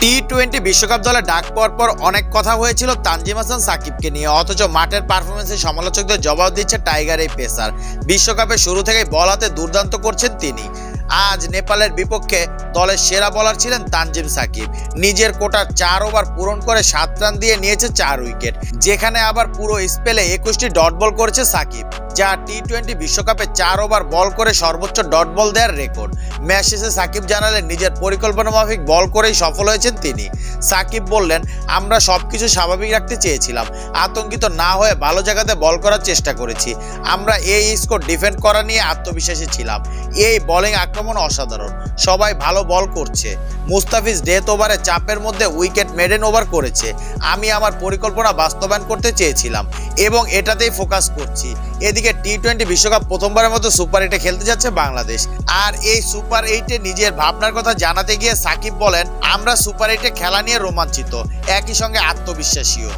টি-20 বিশ্বকাপ দলে ডাক পাওয়ার পর অনেক কথা হয়েছিল তানজিম হাসান সাকিবকে নিয়ে, অথচ মাঠের পারফরমেন্সে সমালোচকদের জবাব দিচ্ছে টাইগার এই পেসার। বিশ্বকাপের শুরু থেকেই বল হাতে দুর্দান্ত করছেন তিনি। আজ নেপালের বিপক্ষে দলের সেরা বোলার ছিলেন তানজিম সাকিব। নিজের কোটার 4 ওভার পূরণ করে 7 রান দিয়ে নিয়েছে 4 উইকেট, যেখানে আবার পুরো স্পেলে 21টি ডট বল করেছে সাকিব, যা টি-20 বিশ্বকাপে 4 ওভার বল করে সর্বোচ্চ ডট বল দেওয়ার রেকর্ড। ম্যাচ শেষে সাকিব জানালেন নিজের পরিকল্পনা মাফিক বল করেই সফল হয়েছেন তিনি। সাকিব বললেন, আমরা সবকিছু স্বাভাবিক রাখতে চেয়েছিলাম, আতঙ্কিত না হয়ে ভালো জায়গাতে বল করার চেষ্টা করেছি। আমরা এই স্কোর ডিফেন্ড করা নিয়ে আত্মবিশ্বাসী ছিলাম। এই বোলিং আক্রমণ অসাধারণ, সবাই ভালো বল করছে। মুস্তাফিজ ডেথ ওভারে চাপের মধ্যে উইকেট মেডেন ওভার করেছে। আমি আমার পরিকল্পনা বাস্তবায়ন করতে চেয়েছিলাম এবং এটাতেই ফোকাস করছি। এদিকে টি-20 বিশ্বকাপ প্রথমবারের মতো সুপার 8-এ খেলতে যাচ্ছে বাংলাদেশ। আর এই সুপার 8-এ নিজের ভাবনার কথা জানাতে গিয়ে সাকিব বলেন, আমরা সুপার 8-এ খেলা নিয়ে রোমাঞ্চিত, একই সঙ্গে আত্মবিশ্বাসীও।